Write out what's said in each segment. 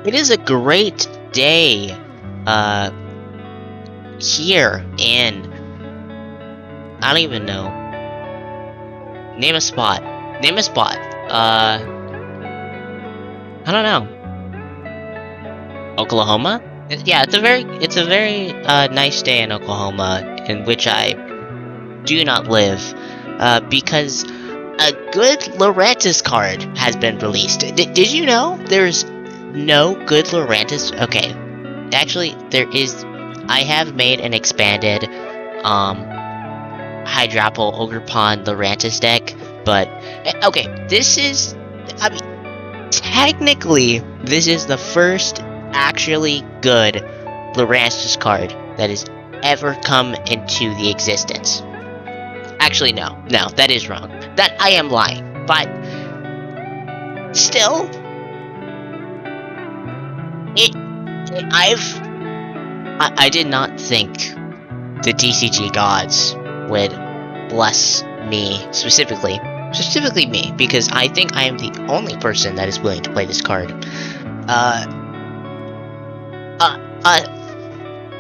It is a great day here in, I don't even know. Name a spot. Name a spot. I don't know. Oklahoma? Yeah, it's a very nice day in Oklahoma, in which I do not live, because a good Lurantis card has been released. Did you know there's no good Lurantis? Okay, actually there is. I have made an expanded Hydrapple Ogerpon Lurantis deck, but okay, this is, I mean, technically this is the first actually good Lurantis card that has ever come into the existence. Actually, no, that is wrong. That I am lying, but still, I did not think the TCG gods would bless me specifically me, because I think I am the only person that is willing to play this card.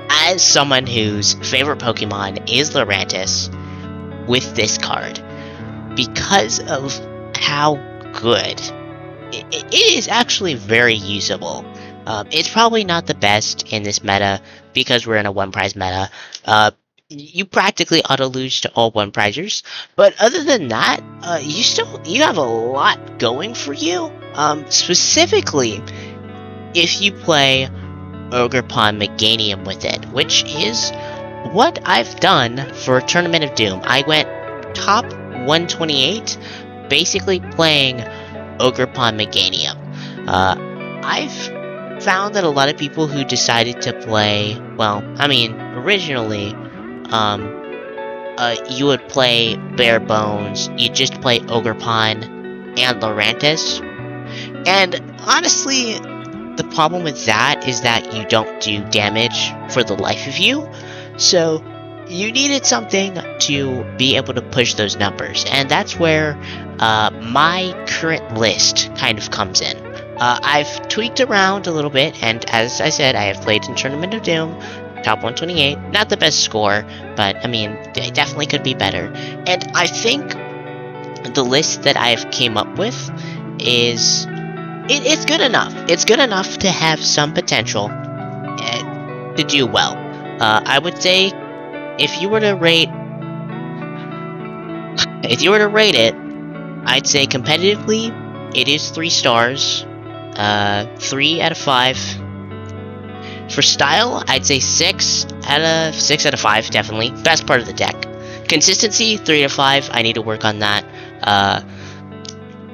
As someone whose favorite Pokemon is Lurantis, with this card, because of how good it is, actually very usable. It's probably not the best in this meta because we're in a one prize meta. You practically auto lose to all one prizers, but other than that, you have a lot going for you. Specifically, if you play Ogerpon Meganium with it, which is what I've done for Tournament of Doom. I went top 128, basically playing Ogerpon Meganium. I've found that a lot of people who decided to play, well, I mean, originally, you would play bare bones, you just play Ogerpon and Lurantis, and honestly, the problem with that is that you don't do damage for the life of you, so you needed something to be able to push those numbers, and that's where my current list kind of comes in. I've tweaked around a little bit, and as I said, I have played in Tournament of Doom, top 128, not the best score, but I mean, it definitely could be better. And I think the list that I've came up with is, it's good enough. It's good enough to have some potential to do well. I would say, if you were to rate it, I'd say competitively, it is 3 stars. 3 out of 5. For style, I'd say 6 out of 5, definitely. Best part of the deck. Consistency, 3 out of 5. I need to work on that.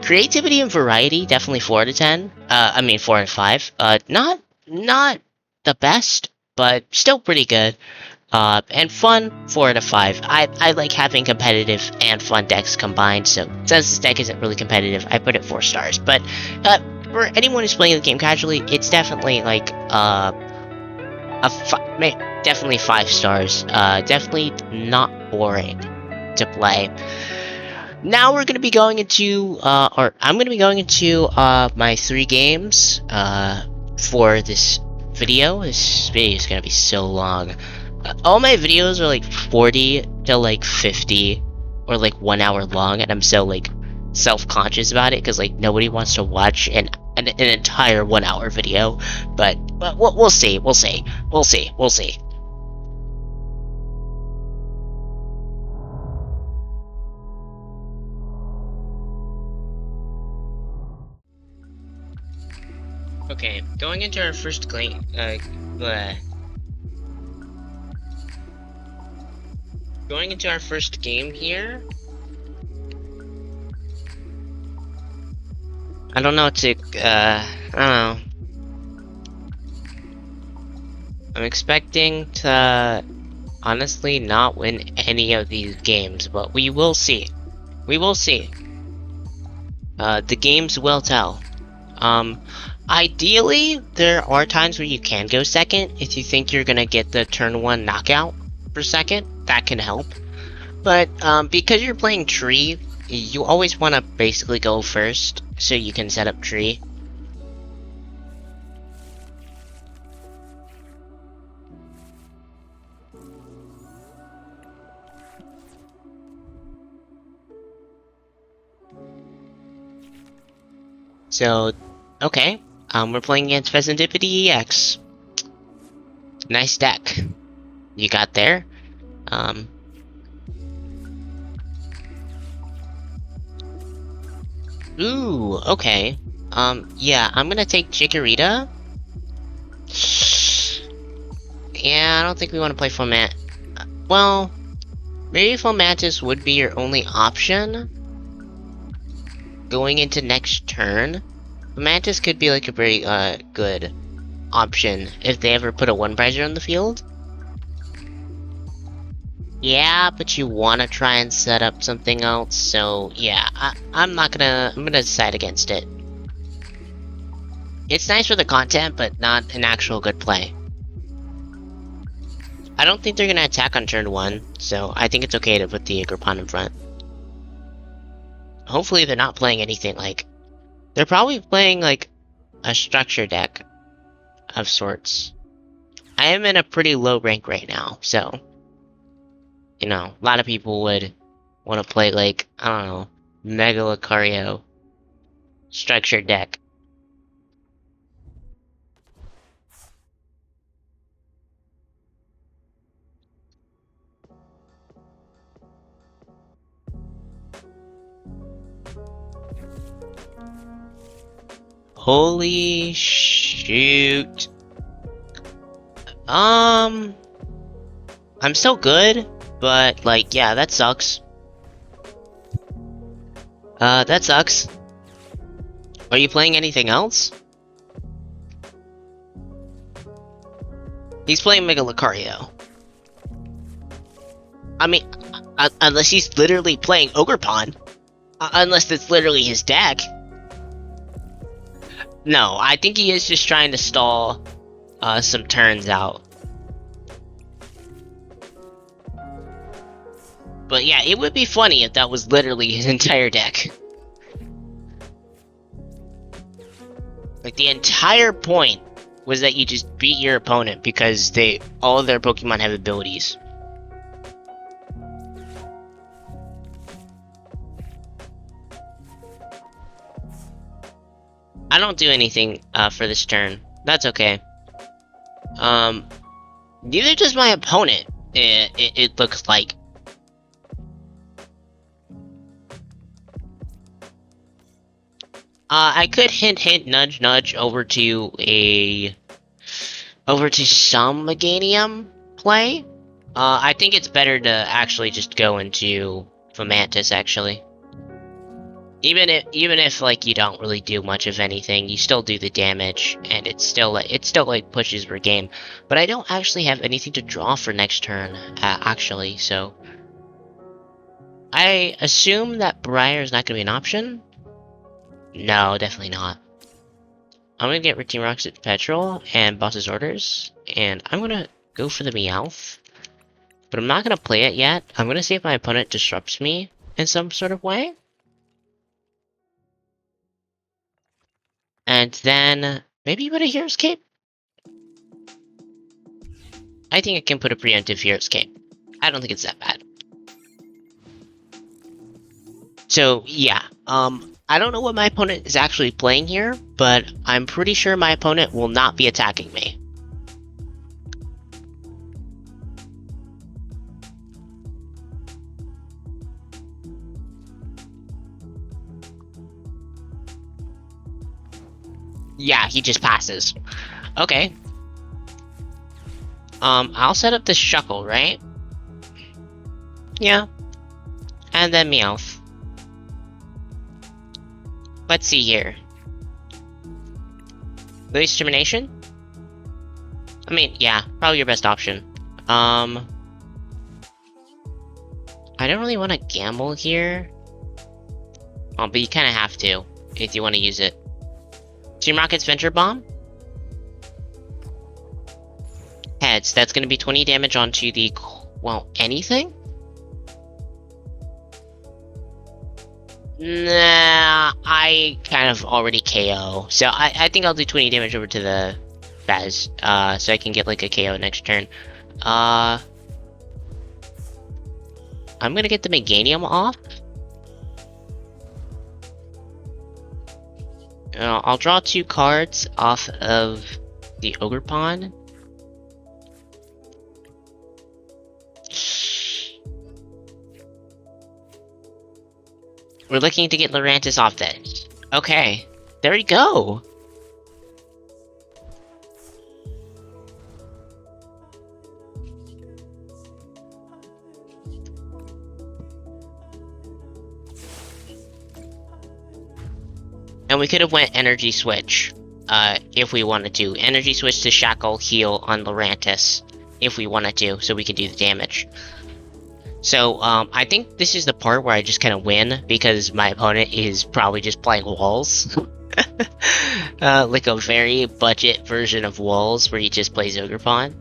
Creativity and variety, definitely 4 out of 10. 4 out of 5. Not the best, but still pretty good. And fun, 4 out of 5. I like having competitive and fun decks combined, so since this deck isn't really competitive, I put it 4 stars. But for anyone who's playing the game casually, it's definitely like definitely 5 stars. Definitely not boring to play. Now we're going to be going into, I'm going to be going into my 3 games for this video. This video is going to be so long. All my videos are like 40 to like 50 or like 1 hour long, and I'm so like self-conscious about it because like nobody wants to watch an entire 1 hour video. But we'll see. Okay, going into our first game, going into our first game here. I don't know I don't know. I'm expecting to honestly not win any of these games, but we will see. We will see. The games will tell. Ideally, there are times where you can go second if you think you're gonna get the turn 1 knockout for second. That can help. But because you're playing tree, you always want to basically go first so you can set up tree. So, okay. We're playing against Fezandipiti EX. Nice deck you got there. Ooh, okay. Yeah, I'm gonna take Chikorita. Yeah, I don't think we want to play Fomantis. Well, maybe Fomantis would be your only option going into next turn. Fomantis could be like a very good option if they ever put a one-prizer on the field. Yeah, but you want to try and set up something else, so yeah, I'm gonna decide against it. It's nice for the content, but not an actual good play. I don't think they're gonna attack on turn 1, so I think it's okay to put the Ogerpon in front. Hopefully they're not playing anything like... They're probably playing like a structure deck of sorts. I am in a pretty low rank right now, so... You know, a lot of people would want to play like, I don't know, Mega Lucario structure deck. Holy shoot. I'm still good, but like, yeah, that sucks. That sucks. Are you playing anything else? He's playing Mega Lucario. I mean, unless he's literally playing Ogerpon. Unless it's literally his deck. No, I think he is just trying to stall some turns out. But yeah, it would be funny if that was literally his entire deck. Like, the entire point was that you just beat your opponent because all of their Pokemon have abilities. I don't do anything for this turn. That's okay. Neither does my opponent, it looks like. I could hint, nudge, nudge over to some Meganium play. I think it's better to actually just go into Fomantis, actually. Even if like you don't really do much of anything, you still do the damage, and it still pushes your game. But I don't actually have anything to draw for next turn, actually. So I assume that Briar is not going to be an option. No, definitely not. I'm gonna get Routine Rocks at Petrel and Boss's Orders, and I'm gonna go for the Meowth. But I'm not gonna play it yet. I'm gonna see if my opponent disrupts me in some sort of way. And then maybe put a Hero's Cape? I think I can put a preemptive Hero's Cape. I don't think it's that bad. So yeah, I don't know what my opponent is actually playing here, but I'm pretty sure my opponent will not be attacking me. Yeah, he just passes. Okay. I'll set up this Shuckle, right? Yeah. And then Meowth. Let's see here. Release Termination? I mean, yeah, probably your best option. I don't really want to gamble here. Oh, but you kind of have to, if you want to use it. Team Rocket's Venture Bomb? Heads, that's going to be 20 damage onto the... well, anything? Nah, I kind of already KO. So I think I'll do 20 damage over to the Fez, so I can get like a KO next turn. I'm gonna get the Meganium off. I'll draw 2 cards off of the Ogerpon. We're looking to get Lurantis off this. Okay, there we go. And we could have went Energy Switch, if we wanted to. Energy Switch to Shackle Heal on Lurantis, if we wanted to, so we can do the damage. So, I think this is the part where I just kind of win, because my opponent is probably just playing Walls. Like a very budget version of Walls, where he just plays Ogerpon.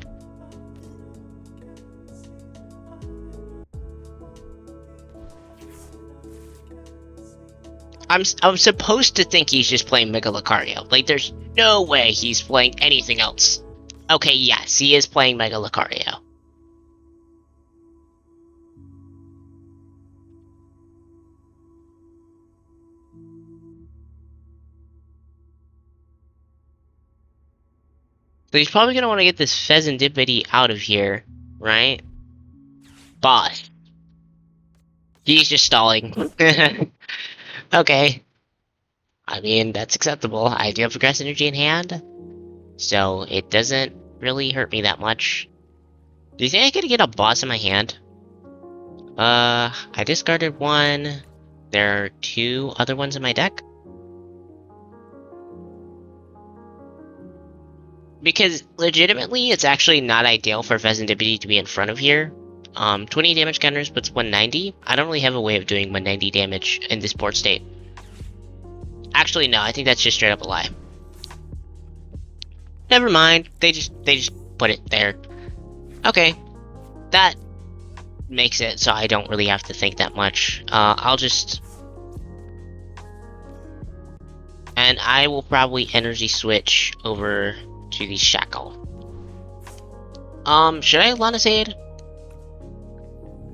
I'm supposed to think he's just playing Mega Lucario. Like, there's no way he's playing anything else. Okay, yes, he is playing Mega Lucario. So he's probably gonna want to get this Fezandipiti out of here, right? Boss. He's just stalling. Okay. I mean, that's acceptable. I do have Grass Energy in hand, so it doesn't really hurt me that much. Do you think I could get a boss in my hand? I discarded one. There are 2 other ones in my deck. Because, legitimately, it's actually not ideal for Fezandipiti to be in front of here. 20 damage counters puts 190. I don't really have a way of doing 190 damage in this board state. Actually, no, I think that's just straight up a lie. Never mind. They just put it there. Okay. That makes it so I don't really have to think that much. I'll just... And I will probably energy switch over to the Shackle. Should I Lana's Aid?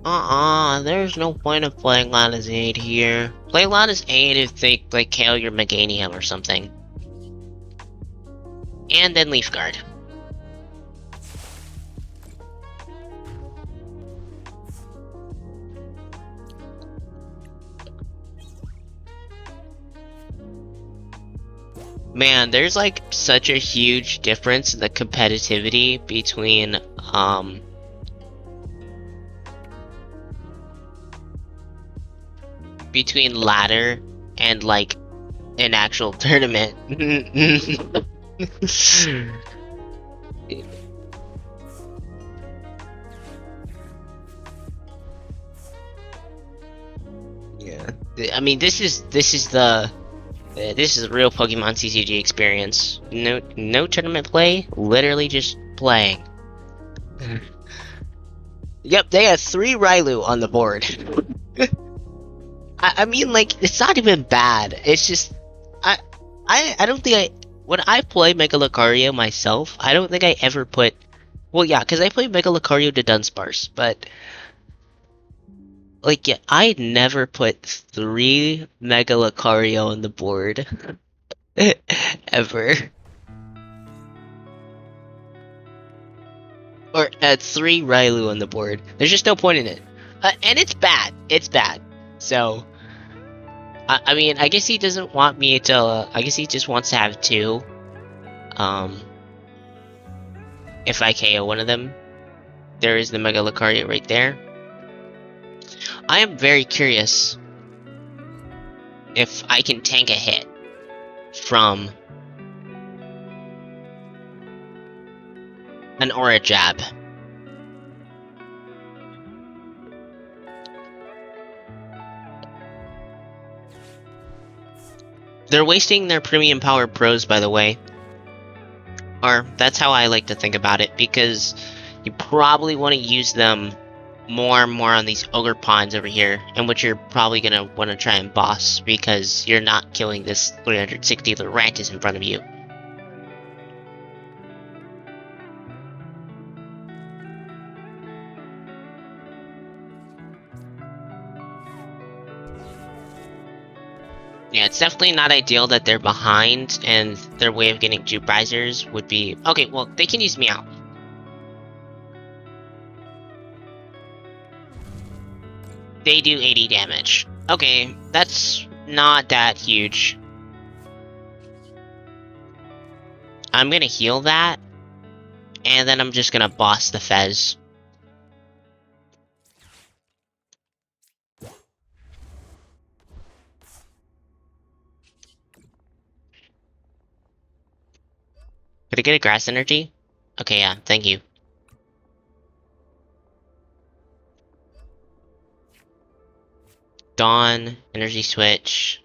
There's no point of playing Lana's Aid here. Play Lana's Aid if they, like, KO your Meganium or something. And then Leaf Guard. Man, there's like such a huge difference in the competitivity between ladder and like an actual tournament. Yeah, I mean, this is the this is a real Pokemon CCG experience. No tournament play, literally just playing. Yep, they have 3 Railu on the board. I mean, like, it's not even bad. It's just, I don't think when I play Mega Lucario myself, I don't think I ever put, well, yeah, because I play Mega Lucario to Dunsparce, but, like, yeah, I never put 3 Mega Lucario on the board. Ever. Or 3 Railu on the board. There's just no point in it. And it's bad. It's bad. So, I mean, I guess he doesn't want me to, I guess he just wants to have 2. If I KO one of them. There is the Mega Lucario right there. I am very curious if I can tank a hit from an Aura Jab. They're wasting their premium power pros, by the way. Or, that's how I like to think about it, because you probably want to use them more and more on these Ogerpons over here, in which you're probably going to want to try and boss, because you're not killing this 360 Lurantis in front of you. Yeah, it's definitely not ideal that they're behind, and their way of getting 2 prizers would be... Okay, well, they can use Meowth. They do 80 damage. Okay, that's not that huge. I'm gonna heal that, and then I'm just gonna boss the Fez. Could I get a Grass Energy? Okay, yeah, thank you. Dawn, Energy Switch.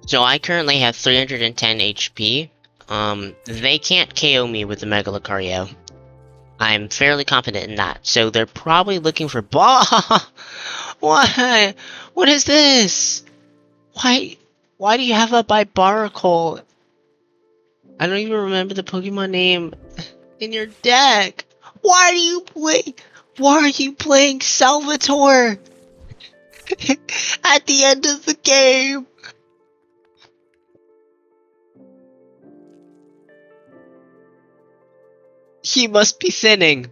So I currently have 310 HP. They can't KO me with the Mega Lucario. I'm fairly confident in that. So they're probably looking for Why? What is this? Why do you have a Bibaracle? I don't even remember the Pokemon name in your deck. Why are you playing Salvatore at the end of the game? He must be thinning.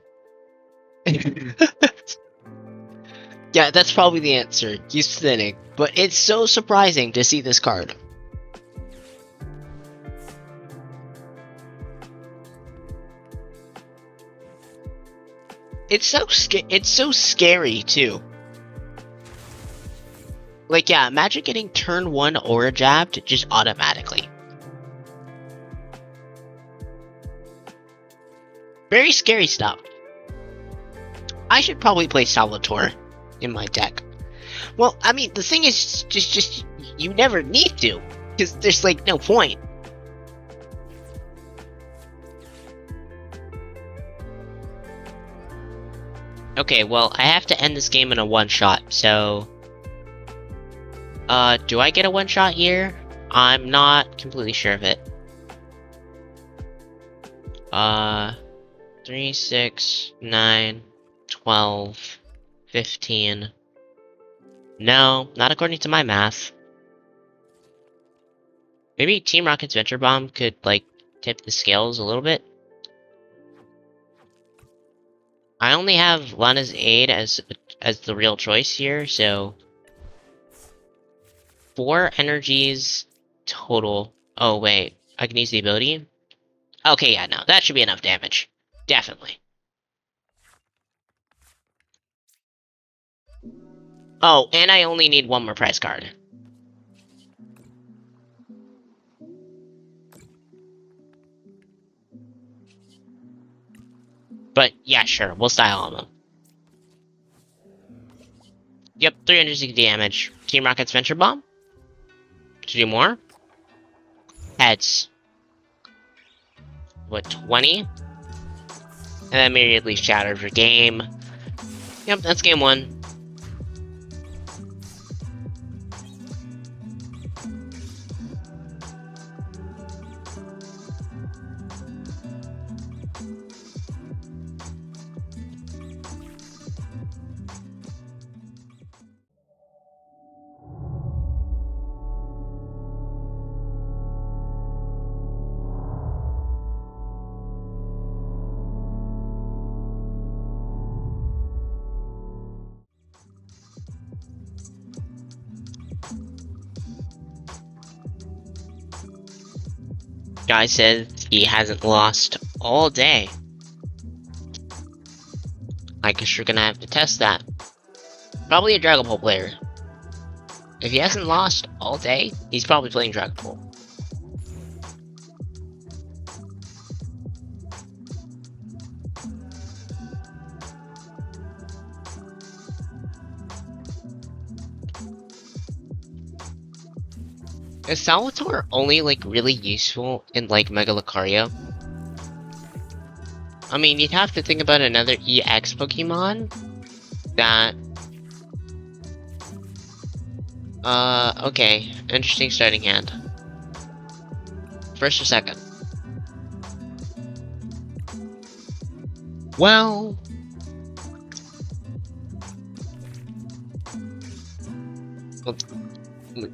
Yeah, that's probably the answer. He's thinning. But it's so surprising to see this card. It's so scary too. Like, yeah, imagine getting turn 1 Aura Jabbed just automatically. Very scary stuff. I should probably play Salvatore in my deck. Well, I mean, the thing is, just you never need to, because there's like no point. Okay, well, I have to end this game in a one-shot, so... do I get a one-shot here? I'm not completely sure of it. 3, 6, 9, 12, 15... No, not according to my math. Maybe Team Rocket's Venture Bomb could, like, tip the scales a little bit. I only have Lana's aid as the real choice here, so 4 energies total. Oh wait, I can use the ability? Okay, yeah, no, that should be enough damage. Definitely. Oh, and I only need 1 more prize card. But yeah, sure, we'll style on them. Yep, 360 damage. Team Rocket's Venture Bomb? To do more? Heads. What, 20? And then immediately shattered for game. Yep, that's game 1. Guy says he hasn't lost all day. I guess you're gonna have to test that. Probably a Dragon Ball player. If he hasn't lost all day, he's probably playing Dragon Ball. Is Salvatore only, like, really useful in, like, Mega Lucario? I mean, you'd have to think about another EX Pokemon that... okay. Interesting starting hand. First or second? Well...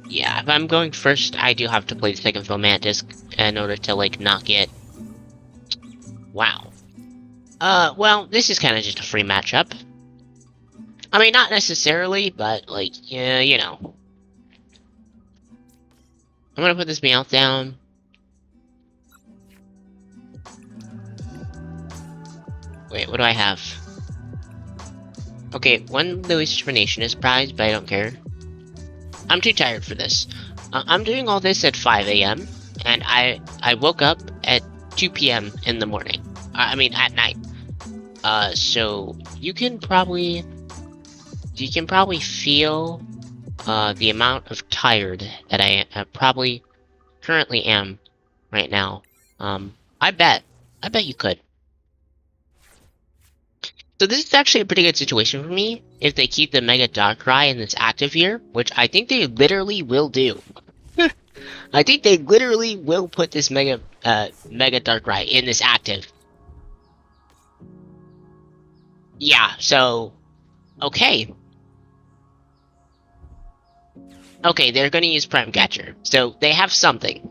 yeah, if I'm going first, I do have to play the second Fomantis in order to, like, not get... wow. Well, this is kind of just a free matchup. I mean, not necessarily, but, like, yeah, you know. I'm gonna put this Meowth down. Wait, what do I have? Okay, one Lillie Determination is prized, but I don't care. I'm too tired for this. I'm doing all this at 5 AM, and I woke up at 2 PM in the morning. I mean, at night. So you can probably feel the amount of tired that I probably currently am right now. I bet you could. So this is actually a pretty good situation for me if they keep the Mega Darkrai in this active here, which I think they literally will do. I think they literally will put this Mega Darkrai in this active. Yeah, so okay. Okay, they're gonna use Prime Catcher, so they have something.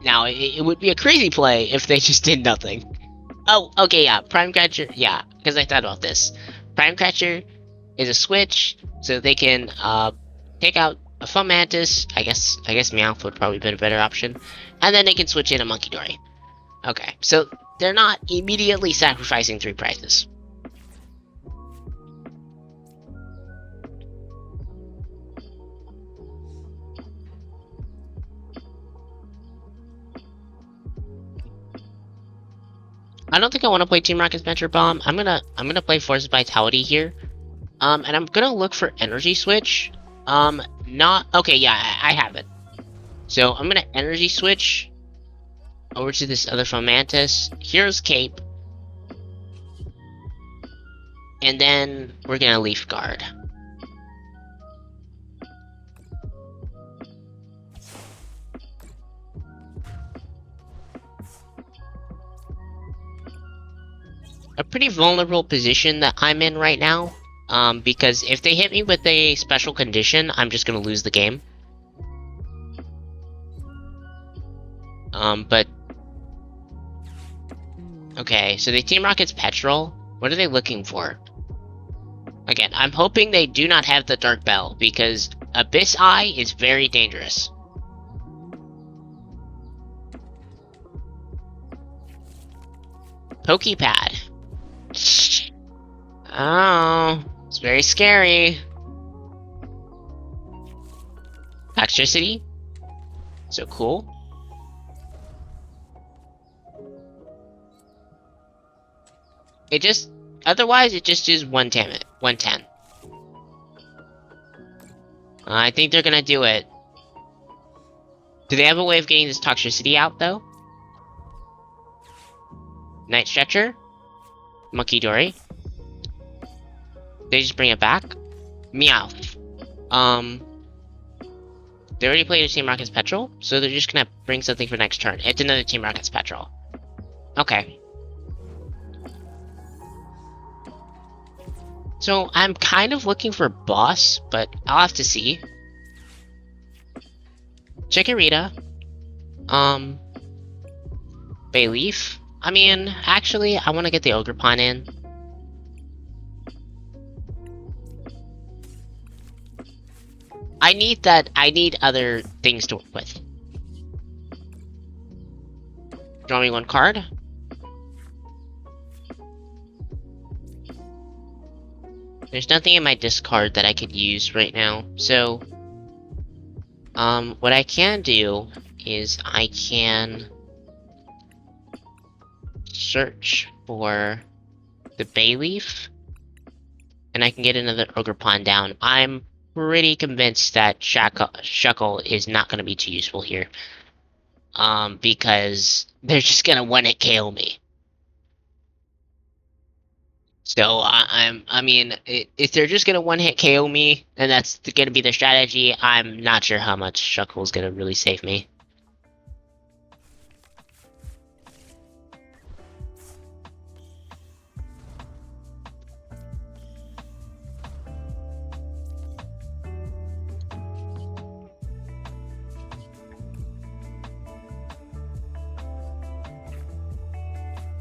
Now, it would be a crazy play if they just did nothing. Oh, okay, yeah, Prime Catcher, yeah, because I thought about this. Prime Catcher is a switch, so they can take out a Fomantis. I guess Meowth would probably be a better option, and then they can switch in a Munkidori. Okay, so they're not immediately sacrificing 3 prizes. I don't think I want to play Team Rocket's Venture Bomb. I'm gonna play Forest of Vitality here. And I'm gonna look for Energy Switch. Not okay, yeah, I have it. So I'm gonna Energy Switch over to this other Fomantis. Here's Cape. And then we're gonna Leaf Guard. A pretty vulnerable position that I'm in right now, because if they hit me with a special condition, I'm just gonna lose the game. But okay, so the Team Rocket's Petrel. What are they looking for? Again, I'm hoping they do not have the Dark Bell, because Abyss Eye is very dangerous. Pokepad. Oh, it's very scary. Toxicity. So cool. It just... otherwise, it just is 110. I think they're gonna do it. Do they have a way of getting this toxicity out, though? Night Stretcher? Munkidori? They just bring it back? Meowth. They already played a Team Rocket's Petrel, so they're just gonna bring something for next turn. It's another Team Rocket's Petrel. Okay. So, I'm kind of looking for Boss, but I'll have to see. Chikorita. Bayleef. I mean, actually, I want to get the Ogerpon in. I need other things to work with. Draw me 1 card. There's nothing in my discard that I could use right now, so... what I can do is I can... search for the Bayleef, and I can get another Ogerpon down. I'm pretty convinced that Shuckle is not going to be too useful here. Because they're just going to one-hit KO me. So I mean, if they're just gonna one-hit KO me, and that's gonna be their strategy, I'm not sure how much Shuckle's gonna really save me.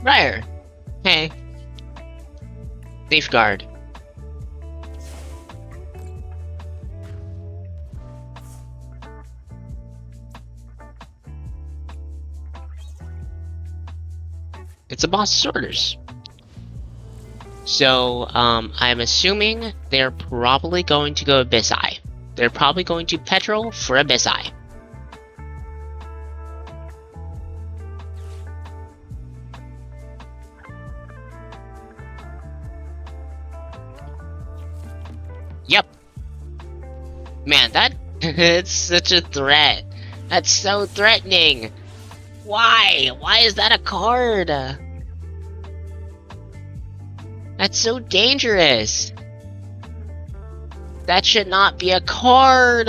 Briar, hey, safeguard. It's a boss's orders. So, I'm assuming they're probably going to go Abyss Eye. They're probably going to Petrel for Abyss Eye. Yep. Man, it's such a threat. That's so threatening. Why? Why is that a card? That's so dangerous. That should not be a card.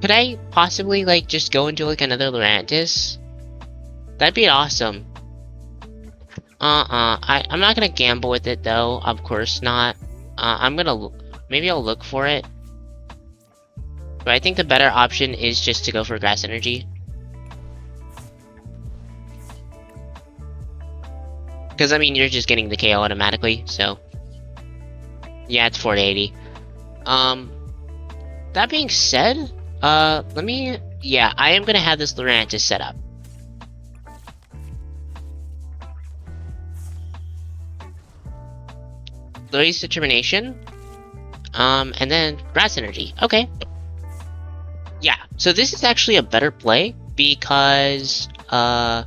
Could I possibly, like, just go into, like, another Lurantis? That'd be awesome. I'm not gonna gamble with it, though. Of course not. Maybe I'll look for it. But I think the better option is just to go for Grass Energy. Because, I mean, you're just getting the KO automatically, so... Yeah, it's 480. That being said, yeah, I am gonna have this Lurantis set up. Lillie's Determination. And then Grass Energy. Okay. Yeah, so this is actually a better play because, I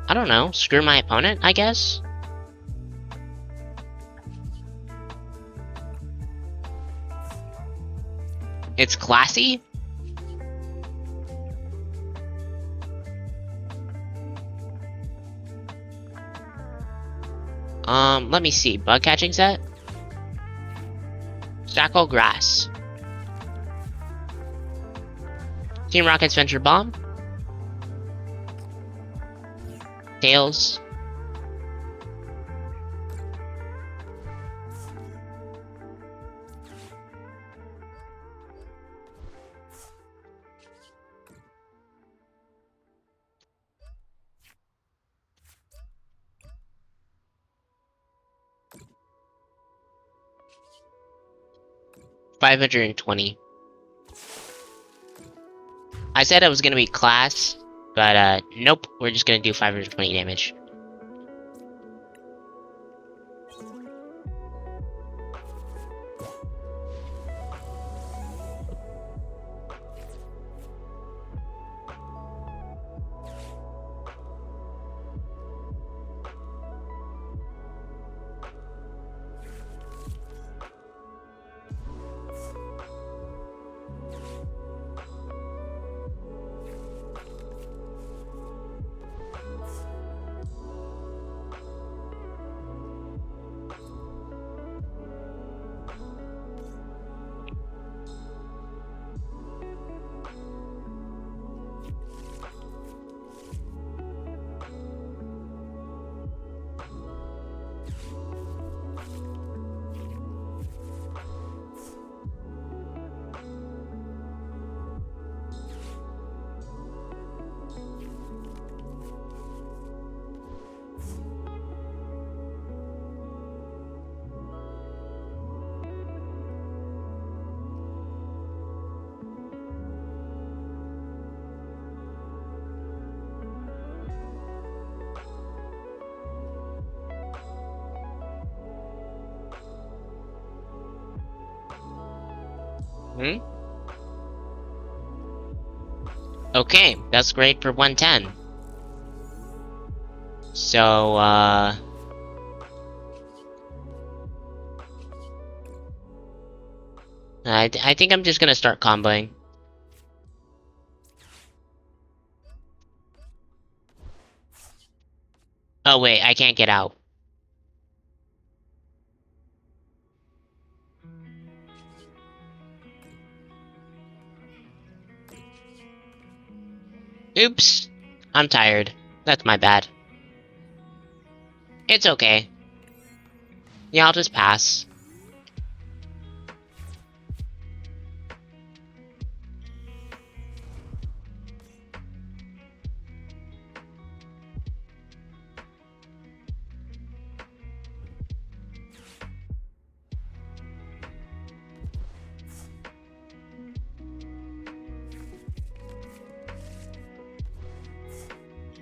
don't know, screw my opponent, I guess? It's classy? Let me see. Bug Catching Set? Shuckle Grass. Team Rocket's Venture Bomb. Tails. $520. I said it was gonna be class, but nope, we're just gonna do 520 damage. Okay, that's great for 110. So, I think I'm just gonna start comboing. Oh wait, I can't get out. Oops. I'm tired. That's my bad. It's okay. Yeah, I'll just pass.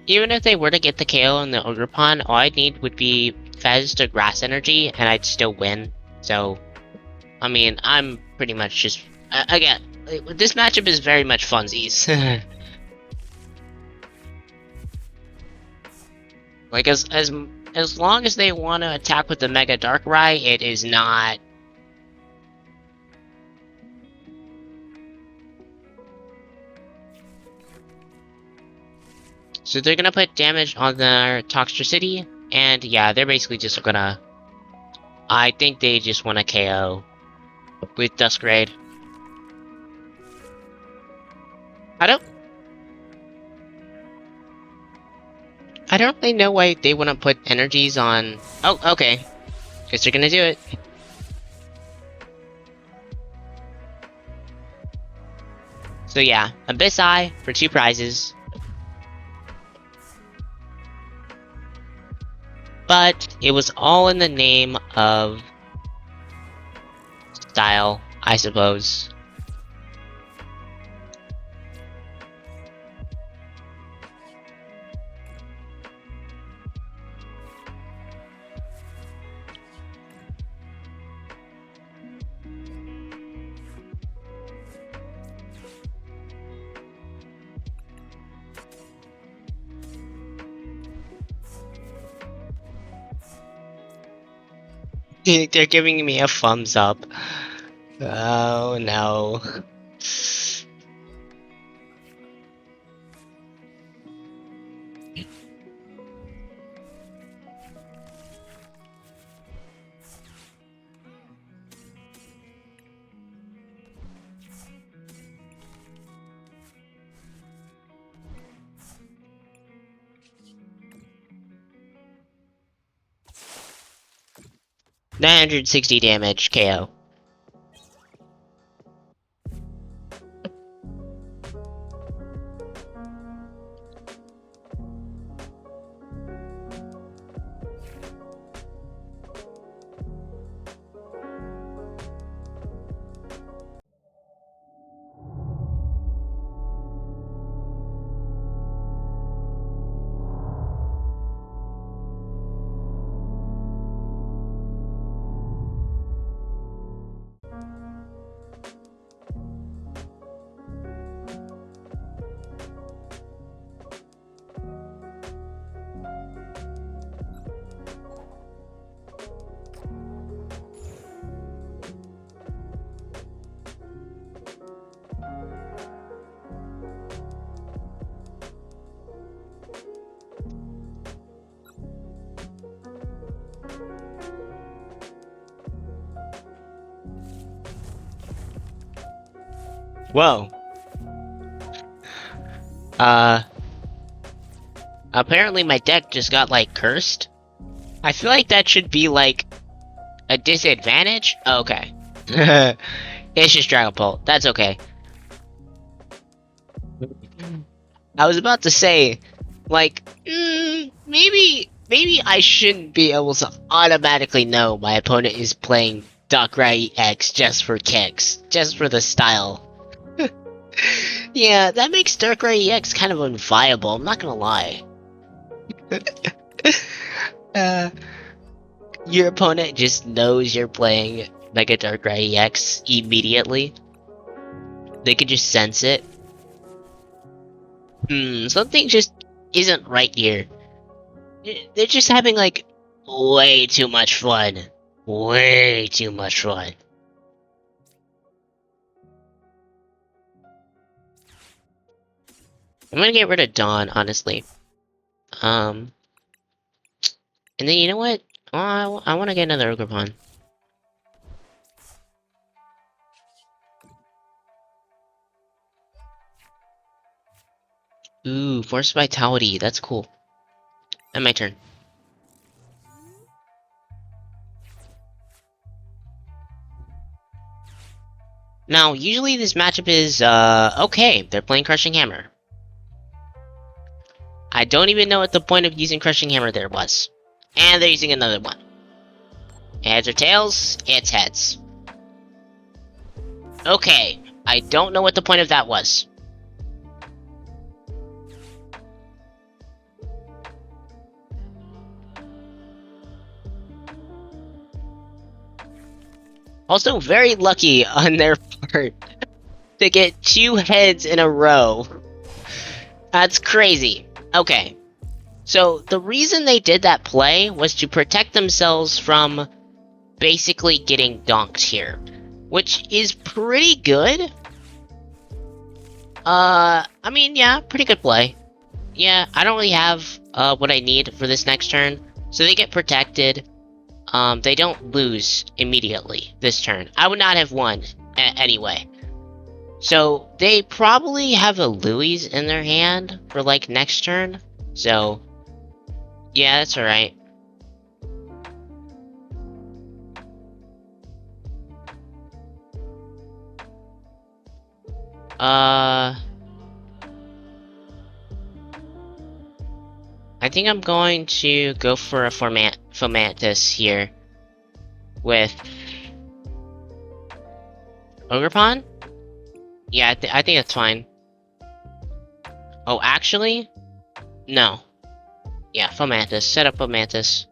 Even if they were to get the KO in the Ogerpon, all I'd need would be Fez to Grass Energy, and I'd still win. So, I mean, I'm pretty much just... again, this matchup is very much funsies. Like, as long as they want to attack with the Mega Darkrai, it is not... So they're gonna put damage on their Toxtricity, and yeah, they're basically just gonna... I think they just want to KO with Duskgrade. I don't really know why they wouldn't put energies on... Oh, okay. Guess they're gonna do it. So yeah, Abyss Eye for 2 prizes. But it was all in the name of style, I suppose. They're giving me a thumbs up. Oh no. $960 damage, KO. Whoa. Apparently my deck just got, like, cursed. I feel like that should be, like, a disadvantage? Okay. It's just Dragon Pult. That's okay. I was about to say, like, maybe I shouldn't be able to automatically know my opponent is playing Darkrai EX just for kicks. Just for the style. Yeah, that makes Darkrai EX kind of unviable, I'm not gonna lie. Your opponent just knows you're playing Mega Darkrai EX immediately. They could just sense it. Something just isn't right here. They're just having, like, way too much fun. Way too much fun. I'm gonna get rid of Dawn, honestly. And then, you know what? I want to get another Ogerpon. Ooh, Forest of Vitality. That's cool. And my turn. Now, usually this matchup is, okay. They're playing Crushing Hammer. I don't even know what the point of using Crushing Hammer there was. And they're using another one. Heads or tails? It's heads. Okay, I don't know what the point of that was. Also, very lucky on their part to get 2 heads in a row. That's crazy. Okay. So, the reason they did that play was to protect themselves from basically getting donked here. Which is pretty good. I mean, yeah, pretty good play. Yeah, I don't really have what I need for this next turn. So they get protected. They don't lose immediately this turn. I would not have won anyway. So they probably have a Lillie's in their hand for like next turn. So yeah, that's alright. I think I'm going to go for a Fomantis here with Ogerpon? Yeah, I think that's fine. Oh, actually? No. Yeah, Fomantis. Set up Fomantis.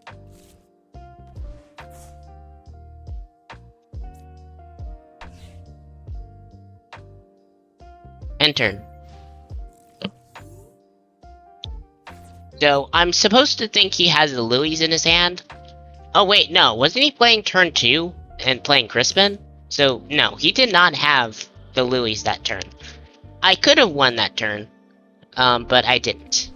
End turn. So, I'm supposed to think he has the Lillies in his hand. Oh wait, no. Wasn't he playing turn 2 and playing Crispin? So, no, he did not have the Lillies that turn. I could have won that turn, but I didn't.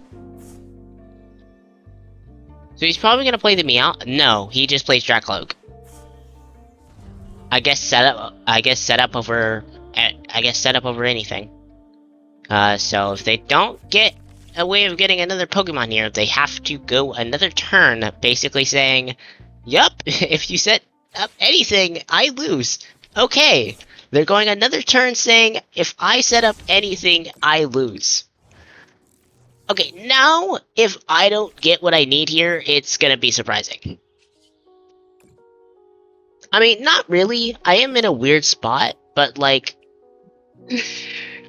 So he's probably gonna play the Meowth. No, he just plays Dracloak. I guess setup over anything. So if they don't get a way of getting another Pokemon here, they have to go another turn, basically saying, yup, if you set up anything, I lose. Okay, they're going another turn saying, if I set up anything, I lose. Okay, now, if I don't get what I need here, it's gonna be surprising. I mean, not really. I am in a weird spot, but, like,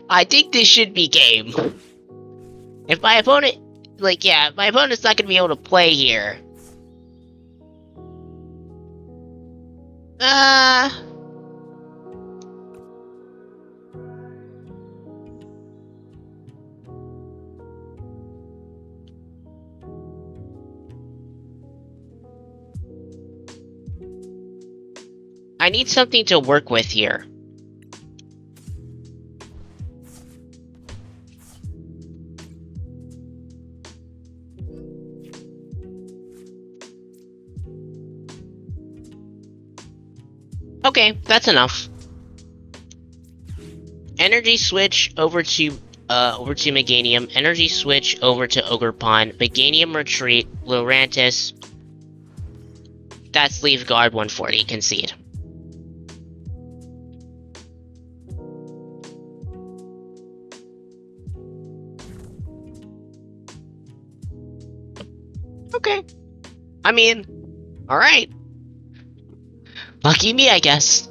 I think this should be game. If my opponent, like, yeah, my opponent's not gonna be able to play here. I need something to work with here. Okay, that's enough. Energy switch over to Meganium. Energy switch over to Ogerpon. Meganium retreat. Lurantis. That's leave guard 140. Concede. Okay. I mean, alright. Lucky me, I guess.